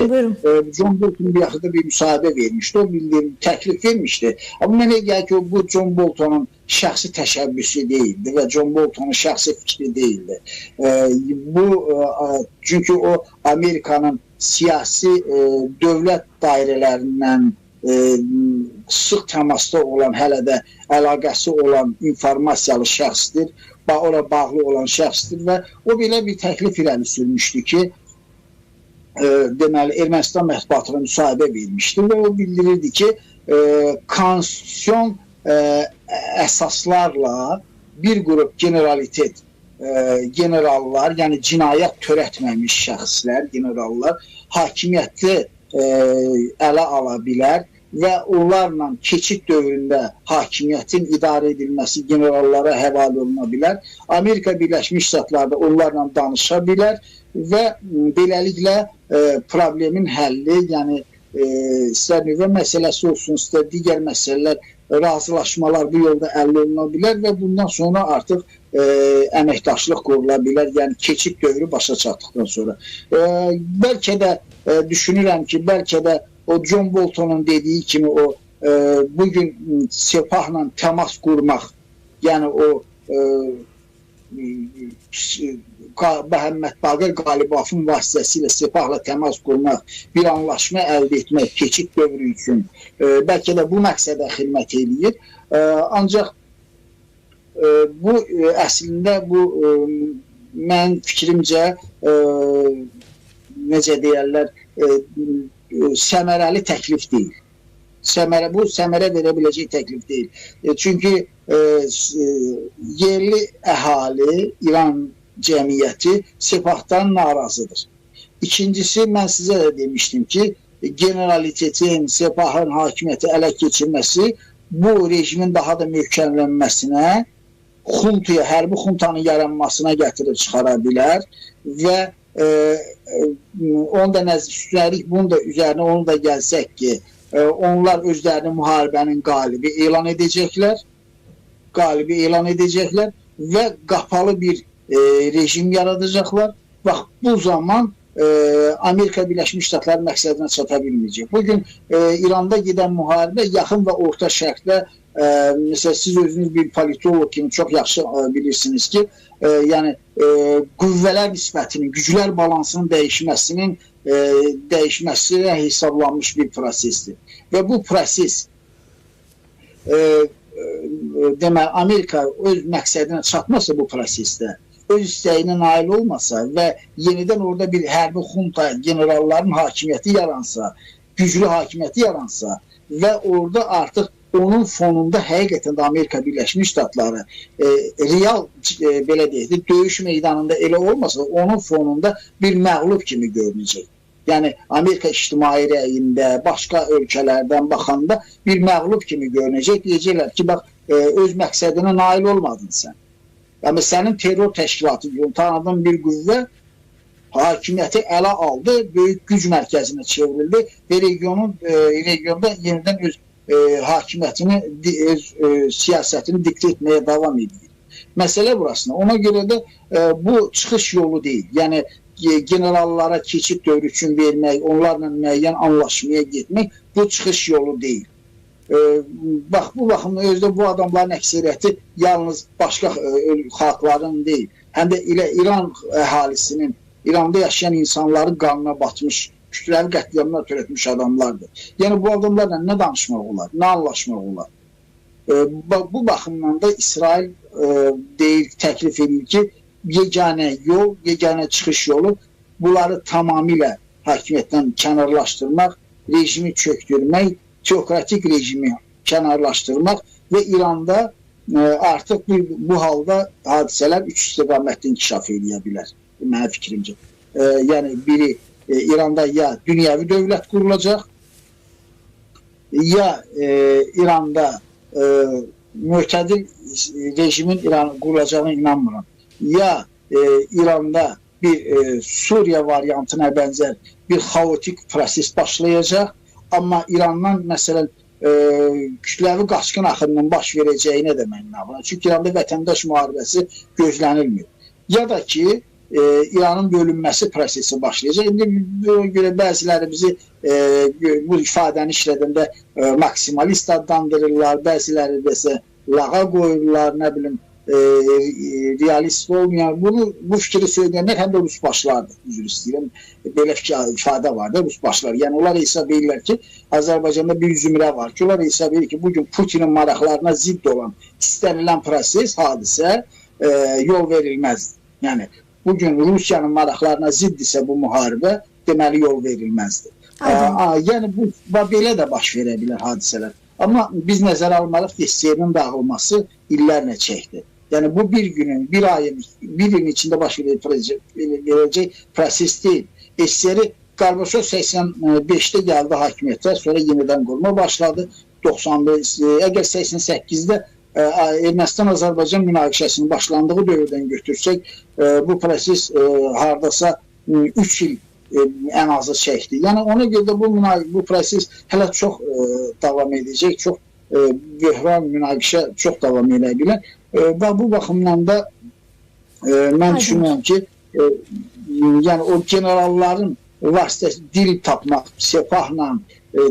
John Bolton bir yaxında bir müsahibə vermişdi. O bildirim, təklif vermişdi. Amma mənə gəlir ki, bu John Boltonun şəxsi təşəbbüsü deyildi və John Boltonun şəxsi fikri deyildi. Çünki o Amerikanın siyasi dövlət dairələrindən sıx təmasda olan, hələ də əlaqəsi olan informasiyalı şəxsdir, ora bağlı olan şəxsdir və o belə bir təklif irəli sürmüşdü ki, deməli, Ermənistan mətbuatına müsahibə vermişdi və o bildirirdi ki, konstitusyon əsaslarla bir qrup generallar, yəni cinayət törətməmiş şəxslər, generallar hakimiyyəti ələ ala bilər və onlarla keçid dövründə hakimiyyətin idarə edilməsi generallara həvalə oluna bilər. Amerika Birləşmiş Ştatları onlarla danışa bilər və beləliklə problemin həlli, yəni istər nüvə məsələsi olsun, istər digər məsələlər, razılaşmalar bu yolda əldə oluna bilər və bundan sonra artıq əməkdaşlıq qurula bilər, yəni keçid dövrü başa çatdıqdan sonra. Bəlkə də düşünürəm ki, bəlkə də o John Bolton'un dediyi kimi o bugün Sepahla təmas qurmaq, yəni o Məhəmməd Baqir Qalibafın vasitəsilə Sepahla təmas qurmaq, bir anlaşma əldə etmək, keçid dövrü üçün bəlkə də bu məqsədə xidmət eləyir. Ancaq bu əslində bu mən fikrimcə necə deyərlər, səmərəli təklif deyil. Bu səmərə verə biləcək təklif deyil. Çünki yerli əhali, İran cəmiyyəti Sepahdan narazıdır. İkincisi, mən sizə də demişdim ki, generalitetin, Sepahın hakimiyyəti ələ keçirməsi bu rejimin daha da möhkəmlənməsinə, hərbi xuntanın yaranmasına gətirib çıxara bilər və onu da üstəlik, bunu da üzərinə onu da gəlsək ki, onlar özlərini müharibənin qalibi elan edəcəklər və qapalı bir rejim yaradacaqlar. Bax, bu zaman Amerika Birləşmiş Ştatları məqsədinə çata bilməyəcək. Bugün İranda gedən müharibə yaxın və orta şərqdə, məsələn, siz özünüz bir politolog kimi çox yaxşı bilirsiniz ki, yəni qüvvələr nisbətinin, güclər balansının dəyişməsinə hesablanmış bir prosesdir. Və bu proses deməli, Amerika öz məqsədinə çatmasa bu prosesdə, öz istəyinə nail olmasa və yenidən orada bir hərbi xunta generalların hakimiyyəti yaransa, güclü hakimiyyəti yaransa və orada artıq onun fonunda həqiqətən də Amerika Birləşmiş Ştatları real, belə deyək, döyüş meydanında elə olmasa, onun fonunda bir məğlub kimi görünəcək. Yəni, Amerika ictimai rəyində, başqa ölkələrdən baxanda bir məğlub kimi görünəcək. Deyəcəklər ki, bax, öz məqsədinə nail olmadın sən. Yəni, sənin terror təşkilatı tanıdığın bir qüvvə hakimiyyəti ələ aldı, böyük güc mərkəzinə çevrildi və regionda yenidən öz hakimiyyətini, siyasətini diktə etməyə davam edir. Məsələ burasında. Ona görə də bu çıxış yolu deyil. Yəni, generallara keçid dövrü üçün vermək, onlarla müəyyən anlaşmaya getmək, bu çıxış yolu deyil. Bax, bu baxımda özdə bu adamların əksəriyyəti yalnız başqa xalqların deyil, həm də İran əhalisinin, İranda yaşayan insanların qanına batmış, kütləvi qətliamlar törətmiş adamlardır. Yəni, bu adamlarla nə danışmaq olar, nə anlaşmaq olar? Bu baxımdan da İsrail təklif edir ki, yeganə yol, yeganə çıxış yolu bunları tamamilə hakimiyyətdən kənarlaşdırmaq, rejimi çöktürmək, teokratik rejimi kənarlaşdırmaq və İranda artıq bu halda hadisələr üç istiqamətdə inkişaf edə bilər, mənim fikrimcə. Yəni, biri İranda ya dünyəvi dövlət qurulacaq, ya İranda mütədil rejimin qurulacağına inanmıram. Ya İranda bir Suriya variantına bənzər bir xaotik proses başlayacaq. Amma İrandan məsələn kütləvi qaçqın axınının baş verəcəyinə də mən inanıram. Çünki İranda vətəndaş müharibəsi gözlənilmir. Ya da ki İranın bölünməsi prosesi başlayacaq. İndi buna görə bəziləri bizi bu ifadəni işlədəndə maksimalist adlandırırlar, bəziləri desə lağa qoyurlar, nə bilim realist olmayan, bu fikri söyləyənlər həm də Rus başlardır, üzr istəyirəm, belə ifadə var da Rus başlar. Yəni onlar hesab edirlər ki, Azərbaycanda bir zümrə var ki, onlar hesab edir ki, bugün Putinin maraqlarına zidd olan istənilən proses, hadisə yol verilməzdir. Yəni bugün Rusiyanın maraqlarına zidd isə bu müharibə deməli yol verilməzdir. Yəni belə də baş verə bilər hadisələr. Amma biz nəzərə almalıyıq ki, SSR-nin dağılması illərlə çəkdi. Yəni bu bir günün, bir ayın, bir ilin içində baş verəcək proses deyil. SSR Qarbaçov 85-də gəldi hakimiyyətə, sonra yenidən qurma başladı. 95, əgər 88-də Ermənistan-Azərbaycan münaqişəsinin başlandığı dövrdən götürsək, bu proses hardasa 3 il ən azı çəkdi. Yəni ona görə də bu proses hələ çox davam edəcək, çox böhran, münaqişə çox davam edə bilər. Və bu baxımdan da mən düşünürəm ki, yəni o generalların vasitəsi dil tapmaq, Sepahla,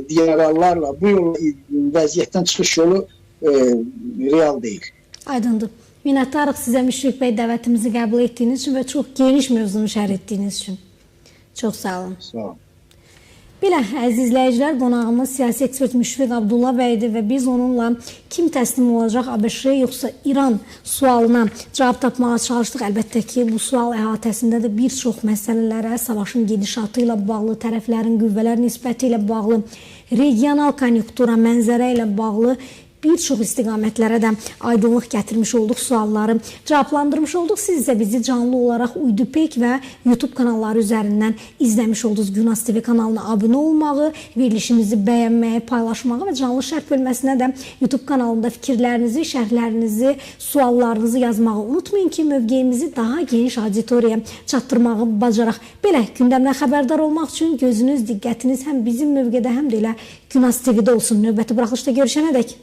generallarla bu vəziyyətdən çıxış yolu real deyil. Aydındır. Minnətdarıq sizə Müşfiq bəy dəvətimizi qəbul etdiyiniz üçün və çox geniş mövzunu şərh etdiyiniz üçün. Çox sağ olun. Sağ olun. Belə, əziz izləyicilər, qonağımız siyasi ekspert Müşfiq Abdullah bəydir və biz onunla kim təslim olacaq ABŞ yoxsa İran sualına cavab tapmağa çalışdıq. Əlbəttə ki, bu sual əhatəsində də bir çox məsələlərə, savaşın gedişatı ilə bağlı, tərəflərin qüvvələr nisbəti ilə bağlı, regional konjunktura, mənzərə ilə bağlı bir çox istiqamətlərə də aydınlıq gətirmiş olduq, sualları cavablandırmış olduq. Siz isə bizi canlı olaraq Uydupek və YouTube kanalları üzərindən izləmiş olduğunuz Günas TV kanalına abunə olmağı, verilişimizi bəyənməyi, paylaşmağı və canlı şərh bölməsinə də YouTube kanalında fikirlərinizi, şərhlərinizi, suallarınızı yazmağı unutmayın ki, mövqeyimizi daha geniş auditoriyaya çatdırmağı bacaraq. Belə, gündəmdən xəbərdar olmaq üçün gözünüz, diqqətiniz həm bizim mövqedə, həm də elə Günas TV-də olsun. Növbəti buraxılışda görüşənədək.